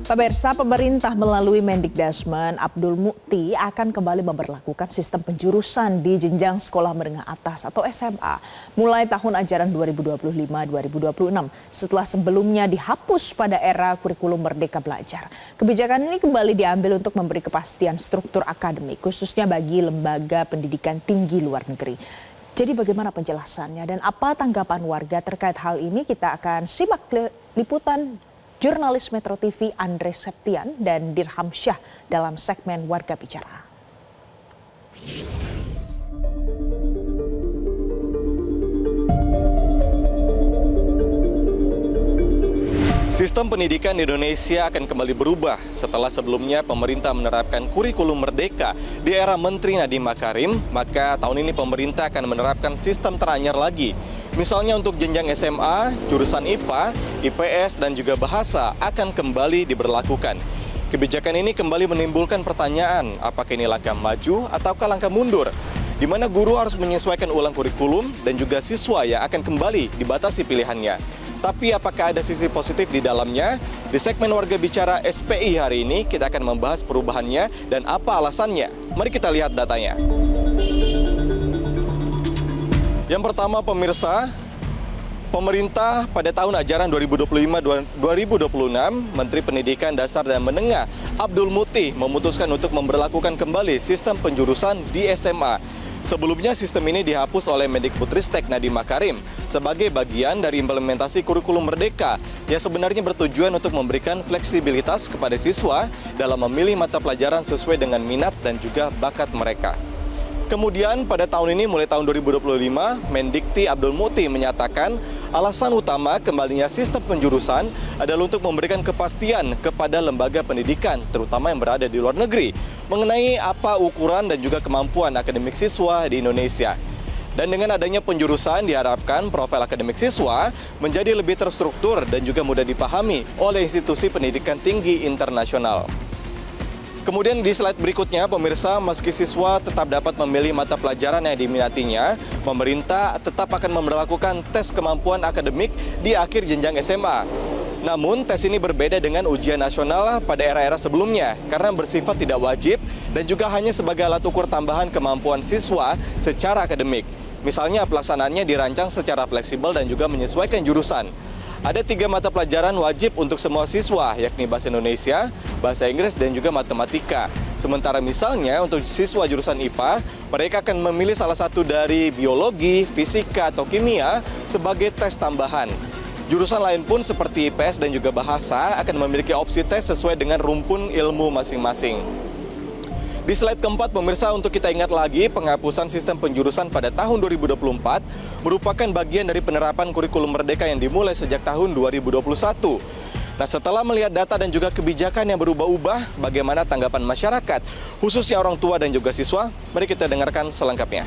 Pemirsa, pemerintah melalui Mendikbudristek Abdul Mukti akan kembali memberlakukan sistem penjurusan di jenjang sekolah menengah atas atau SMA mulai tahun ajaran 2025-2026 setelah sebelumnya dihapus pada era kurikulum Merdeka Belajar. Kebijakan ini kembali diambil untuk memberi kepastian struktur akademik khususnya bagi lembaga pendidikan tinggi luar negeri. Jadi bagaimana penjelasannya dan apa tanggapan warga terkait hal ini? Kita akan simak liputan jurnalis Metro TV Andre Septian dan Dirham Syah dalam segmen Warga Bicara. Sistem pendidikan di Indonesia akan kembali berubah setelah sebelumnya pemerintah menerapkan kurikulum merdeka di era Menteri Nadiem Makarim, maka tahun ini pemerintah akan menerapkan sistem teranyar lagi. Misalnya untuk jenjang SMA, jurusan IPA, IPS, dan juga bahasa akan kembali diberlakukan. Kebijakan ini kembali menimbulkan pertanyaan, apakah ini langkah maju ataukah langkah mundur? Di mana guru harus menyesuaikan ulang kurikulum dan juga siswa yang akan kembali dibatasi pilihannya. Tapi apakah ada sisi positif di dalamnya? Di segmen Warga Bicara SPI hari ini kita akan membahas perubahannya dan apa alasannya. Mari kita lihat datanya. Yang pertama pemirsa, pemerintah pada tahun ajaran 2025-2026, Menteri Pendidikan Dasar dan Menengah Abdul Mukti memutuskan untuk memberlakukan kembali sistem penjurusan di SMA. Sebelumnya sistem ini dihapus oleh Mendikbudristek Nadiem Makarim sebagai bagian dari implementasi kurikulum merdeka yang sebenarnya bertujuan untuk memberikan fleksibilitas kepada siswa dalam memilih mata pelajaran sesuai dengan minat dan juga bakat mereka. Kemudian pada tahun ini mulai tahun 2025, Mendikti Abdul Mukti menyatakan alasan utama kembalinya sistem penjurusan adalah untuk memberikan kepastian kepada lembaga pendidikan, terutama yang berada di luar negeri, mengenai apa ukuran dan juga kemampuan akademik siswa di Indonesia. Dan dengan adanya penjurusan diharapkan profil akademik siswa menjadi lebih terstruktur dan juga mudah dipahami oleh institusi pendidikan tinggi internasional. Kemudian di slide berikutnya, pemirsa, meski siswa tetap dapat memilih mata pelajaran yang diminatinya, pemerintah tetap akan memberlakukan tes kemampuan akademik di akhir jenjang SMA. Namun, tes ini berbeda dengan ujian nasional pada era-era sebelumnya karena bersifat tidak wajib dan juga hanya sebagai alat ukur tambahan kemampuan siswa secara akademik. Misalnya, pelaksanaannya dirancang secara fleksibel dan juga menyesuaikan jurusan. Ada 3 mata pelajaran wajib untuk semua siswa, yakni Bahasa Indonesia, Bahasa Inggris, dan juga Matematika. Sementara misalnya untuk siswa jurusan IPA, mereka akan memilih salah satu dari Biologi, Fisika, atau Kimia sebagai tes tambahan. Jurusan lain pun seperti IPS dan juga Bahasa akan memiliki opsi tes sesuai dengan rumpun ilmu masing-masing. Di slide keempat, pemirsa, untuk kita ingat lagi, penghapusan sistem penjurusan pada tahun 2024 merupakan bagian dari penerapan kurikulum merdeka yang dimulai sejak tahun 2021. Nah, setelah melihat data dan juga kebijakan yang berubah-ubah, bagaimana tanggapan masyarakat, khususnya orang tua dan juga siswa? Mari kita dengarkan selengkapnya.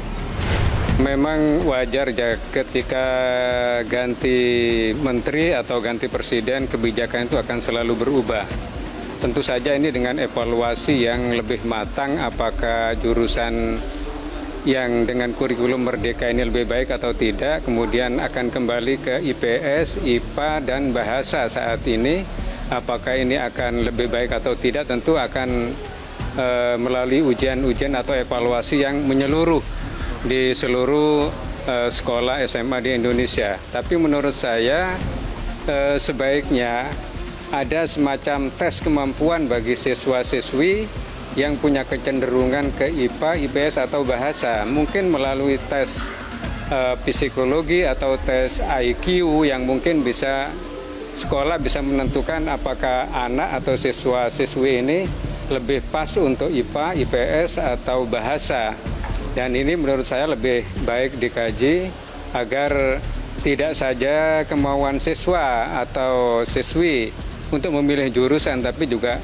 Memang wajar ya ketika ganti menteri atau ganti presiden, kebijakan itu akan selalu berubah. Tentu saja ini dengan evaluasi yang lebih matang, apakah jurusan yang dengan kurikulum merdeka ini lebih baik atau tidak, kemudian akan kembali ke IPS, IPA, dan Bahasa saat ini, apakah ini akan lebih baik atau tidak, tentu akan melalui ujian-ujian atau evaluasi yang menyeluruh di seluruh sekolah SMA di Indonesia. Tapi menurut saya sebaiknya ada semacam tes kemampuan bagi siswa-siswi yang punya kecenderungan ke IPA, IPS, atau Bahasa. Mungkin melalui tes psikologi atau tes IQ yang mungkin bisa sekolah bisa menentukan apakah anak atau siswa-siswi ini lebih pas untuk IPA, IPS, atau Bahasa. Dan ini menurut saya lebih baik dikaji agar tidak saja kemauan siswa atau siswi untuk memilih jurusan, tapi juga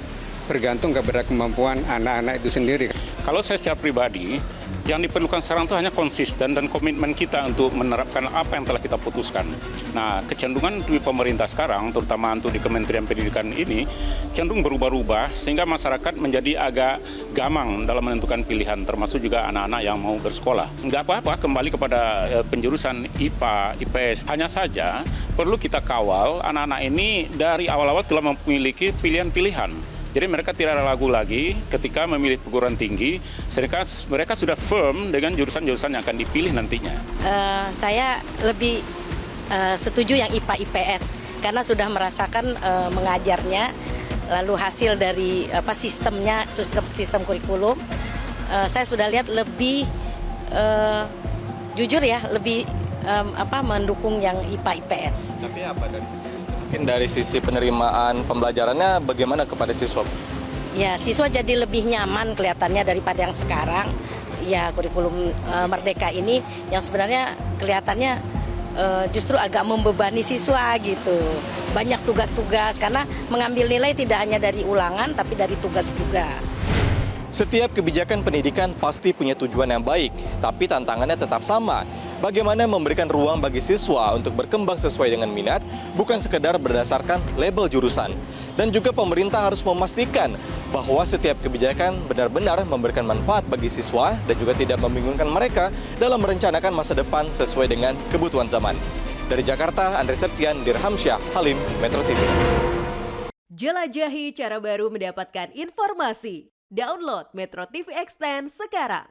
bergantung kepada kemampuan anak-anak itu sendiri. Kalau saya secara pribadi, Yang diperlukan sekarang itu hanya konsisten dan komitmen kita untuk menerapkan apa yang telah kita putuskan. Nah, kecenderungan di pemerintah sekarang, terutama untuk di Kementerian Pendidikan ini, cenderung berubah-ubah sehingga masyarakat menjadi agak gamang dalam menentukan pilihan, termasuk juga anak-anak yang mau bersekolah. Nggak apa-apa kembali kepada penjurusan IPA, IPS. Hanya saja perlu kita kawal anak-anak ini dari awal-awal telah memiliki pilihan-pilihan. Jadi mereka tidak ragu lagi ketika memilih perguruan tinggi, mereka sudah firm dengan jurusan-jurusan yang akan dipilih nantinya. Saya lebih setuju yang IPA IPS karena sudah merasakan mengajarnya, lalu hasil dari sistemnya, sistem kurikulum, saya sudah lihat lebih jujur ya, lebih mendukung yang IPA IPS. Tapi apa dari sisi penerimaan pembelajarannya bagaimana kepada siswa? Ya, siswa jadi lebih nyaman kelihatannya daripada yang sekarang. Ya, kurikulum Merdeka ini yang sebenarnya kelihatannya justru agak membebani siswa gitu. Banyak tugas-tugas karena mengambil nilai tidak hanya dari ulangan tapi dari tugas juga. Setiap kebijakan pendidikan pasti punya tujuan yang baik, tapi tantangannya tetap sama. Bagaimana memberikan ruang bagi siswa untuk berkembang sesuai dengan minat, bukan sekedar berdasarkan label jurusan. Dan juga pemerintah harus memastikan bahwa setiap kebijakan benar-benar memberikan manfaat bagi siswa dan juga tidak membingungkan mereka dalam merencanakan masa depan sesuai dengan kebutuhan zaman. Dari Jakarta, Andri Septian, Dirhamsyah, Halim, Metro TV. Jelajahi cara baru mendapatkan informasi. Download Metro TV Extend sekarang.